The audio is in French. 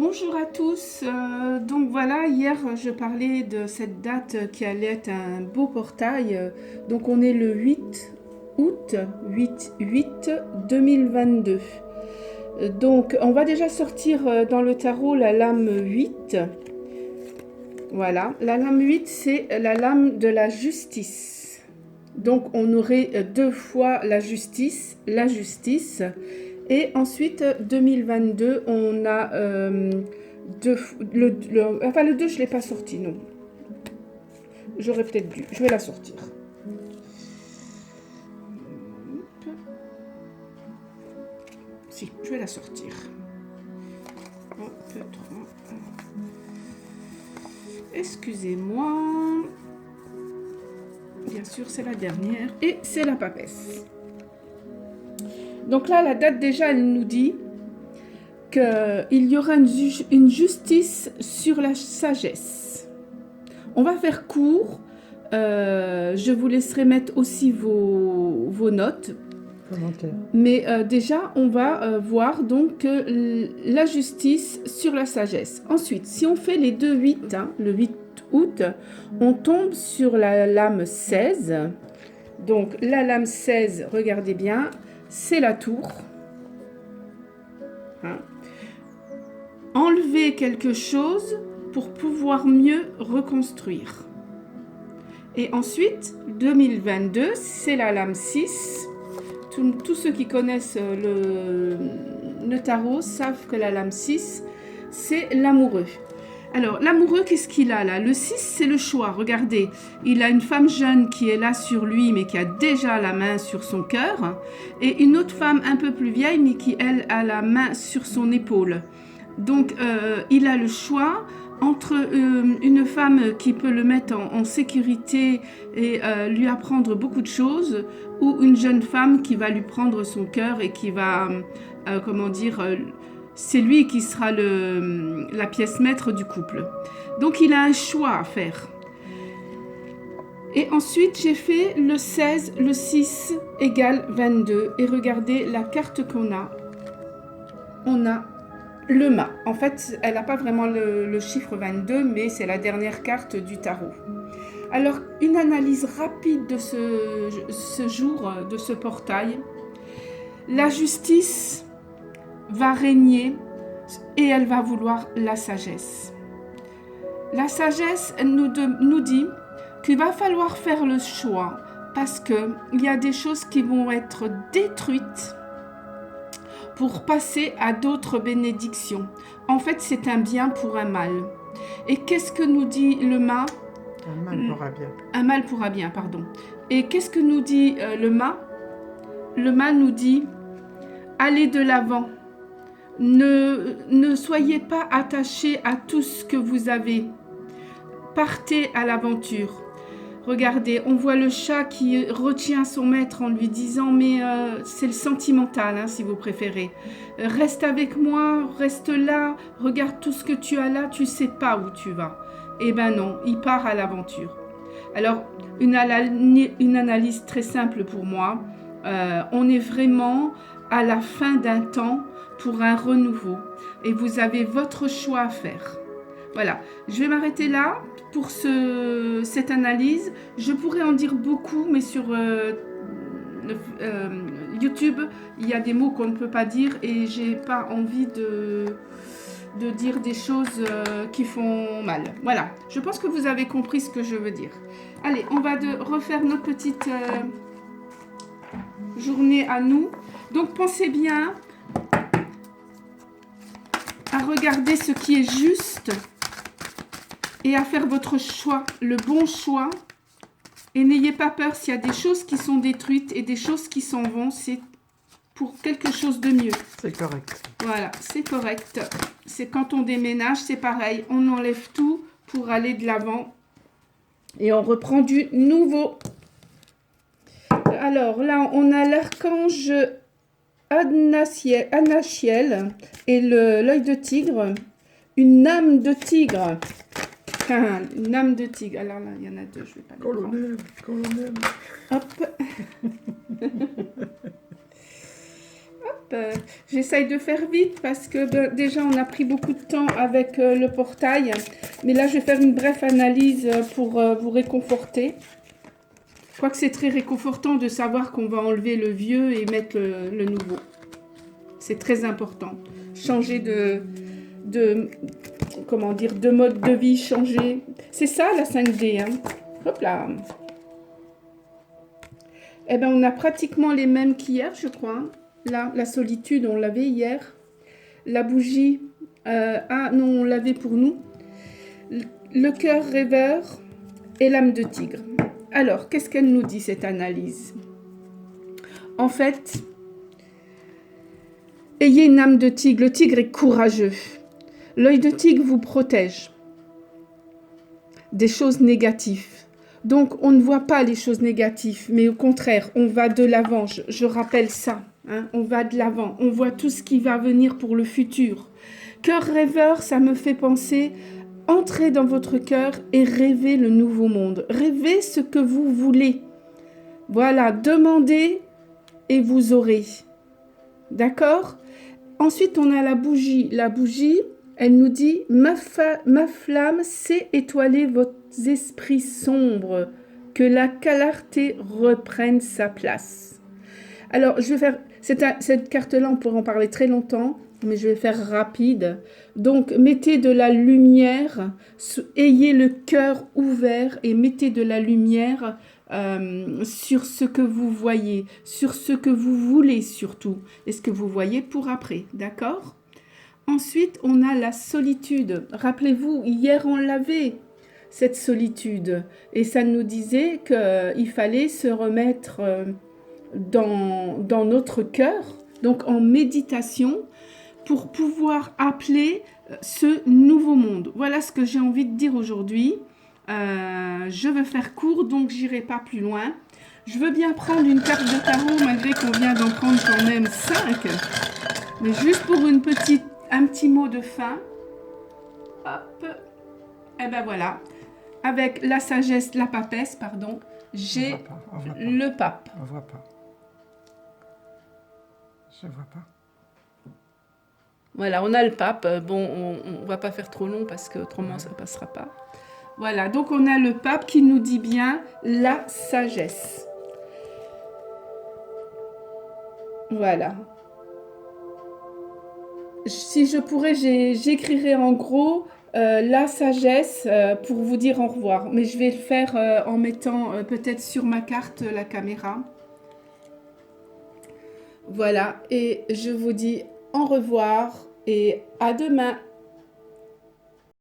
Bonjour à tous, donc voilà, hier je parlais de cette date qui allait être un beau portail, donc on est le 8 août 2022. Donc on va déjà sortir dans le tarot la lame 8, voilà, la lame 8 c'est la lame de la justice, donc on aurait deux fois la justice, et ensuite 2022 on a le 2 je ne l'ai pas sorti, non, j'aurais peut-être dû, je vais la sortir. Si, je vais la sortir. Excusez-moi. Bien sûr, c'est la dernière. Et c'est la papesse. Donc là, la date déjà, elle nous dit qu'il y aura une justice sur la sagesse. On va faire court. Je vous laisserai mettre aussi vos notes. Mais déjà, on va voir donc la justice sur la sagesse. Ensuite, si on fait les deux 8, le 8 août, on tombe sur la lame 16. Donc, la lame 16, regardez bien, c'est la tour. Enlever quelque chose pour pouvoir mieux reconstruire. Et ensuite, 2022, c'est la lame 6. Tous ceux qui connaissent le tarot savent que la lame 6, c'est l'amoureux. Alors, l'amoureux, qu'est-ce qu'il a là? Le 6, c'est le choix. Regardez, il a une femme jeune qui est là sur lui, mais qui a déjà la main sur son cœur. Et une autre femme un peu plus vieille, mais qui, elle, a la main sur son épaule. Donc, il a le choix entre une femme qui peut le mettre en sécurité et lui apprendre beaucoup de choses, ou une jeune femme qui va lui prendre son cœur et qui va, c'est lui qui sera la pièce maître du couple. Donc il a un choix à faire. Et ensuite j'ai fait le 16, le 6 égale 22. Et regardez la carte qu'on a. On a le mât. En fait, elle n'a pas vraiment le chiffre 22, mais c'est la dernière carte du tarot. Alors, une analyse rapide de ce jour, de ce portail. La justice va régner et elle va vouloir la sagesse. La sagesse nous dit qu'il va falloir faire le choix parce qu'il y a des choses qui vont être détruites pour passer à d'autres bénédictions. En fait, c'est un bien pour un mal. Et qu'est-ce que nous dit le mât? Un mal pour un bien. Un mal pour un bien, pardon. Et qu'est-ce que nous dit le mât? Le mât nous dit, allez de l'avant. Ne soyez pas attachés à tout ce que vous avez. Partez à l'aventure. Regardez, on voit le chat qui retient son maître en lui disant, mais c'est le sentimental, si vous préférez. Reste avec moi, reste là, regarde tout ce que tu as là, tu sais pas où tu vas. Eh ben non, il part à l'aventure. Alors, une analyse très simple pour moi. On est vraiment à la fin d'un temps pour un renouveau. Et vous avez votre choix à faire. Voilà, je vais m'arrêter là pour cette analyse. Je pourrais en dire beaucoup, mais sur YouTube, il y a des mots qu'on ne peut pas dire et j'ai pas envie de dire des choses qui font mal. Voilà, je pense que vous avez compris ce que je veux dire. Allez, on va refaire notre petite journée à nous. Donc, pensez bien à regarder ce qui est juste et à faire votre choix, le bon choix. Et n'ayez pas peur s'il y a des choses qui sont détruites et des choses qui s'en vont, c'est pour quelque chose de mieux. C'est correct. Voilà, c'est correct. C'est quand on déménage, c'est pareil. On enlève tout pour aller de l'avant. Et on reprend du nouveau. Alors là, on a l'archange Anachiel et l'œil de tigre. Une âme de tigre. Une âme de tigre. Alors là, il y en a deux, je vais pas les prendre. Colonel. Hop. Hop. J'essaye de faire vite parce que déjà on a pris beaucoup de temps avec le portail. Mais là, je vais faire une brève analyse pour vous réconforter. Je crois que c'est très réconfortant de savoir qu'on va enlever le vieux et mettre le nouveau. C'est très important. Changer comment dire, de mode de vie, changer. C'est ça la 5D. Hein. Hop là. Eh bien, on a pratiquement les mêmes qu'hier, je crois. Hein. Là, la solitude, on l'avait hier. La bougie, ah non, on l'avait pour nous. Le cœur rêveur et l'âme de tigre. Alors, qu'est-ce qu'elle nous dit, cette analyse? En fait, ayez une âme de tigre. Le tigre est courageux. L'œil de tigre vous protège des choses négatives. Donc, on ne voit pas les choses négatives, mais au contraire, on va de l'avant. Je rappelle ça. Hein, on va de l'avant. On voit tout ce qui va venir pour le futur. Cœur rêveur, ça me fait penser... Entrez dans votre cœur et rêvez le nouveau monde. Rêvez ce que vous voulez. Voilà, demandez et vous aurez. D'accord? Ensuite, on a la bougie. La bougie, elle nous dit « Ma flamme sait étoiler vos esprits sombres, que la clarté reprenne sa place. » Alors, je vais faire... Cette carte-là, on pourrait en parler très longtemps, mais je vais faire rapide. Donc, mettez de la lumière, ayez le cœur ouvert et mettez de la lumière sur ce que vous voyez, sur ce que vous voulez surtout, et ce que vous voyez pour après, d'accord? Ensuite, on a la solitude. Rappelez-vous, hier, on l'avait, cette solitude, et ça nous disait qu'il fallait se remettre... dans notre cœur, donc en méditation, pour pouvoir appeler ce nouveau monde. Voilà ce que j'ai envie de dire aujourd'hui. Je veux faire court, donc j'irai pas plus loin. Je veux bien prendre une carte de tarot, malgré qu'on vient d'en prendre quand même 5. Mais juste pour un petit mot de fin. Hop. Et ben voilà. Avec la sagesse, la papesse, pardon, j'ai le pape. On voit pas. Je vois pas. Voilà, on a le pape. Bon, on va pas faire trop long parce que autrement ça passera pas. Voilà, donc on a le pape qui nous dit bien la sagesse. Voilà. Si je pourrais, j'écrirais en gros la sagesse pour vous dire au revoir. Mais je vais le faire en mettant peut-être sur ma carte la caméra. Voilà, et je vous dis au revoir et à demain.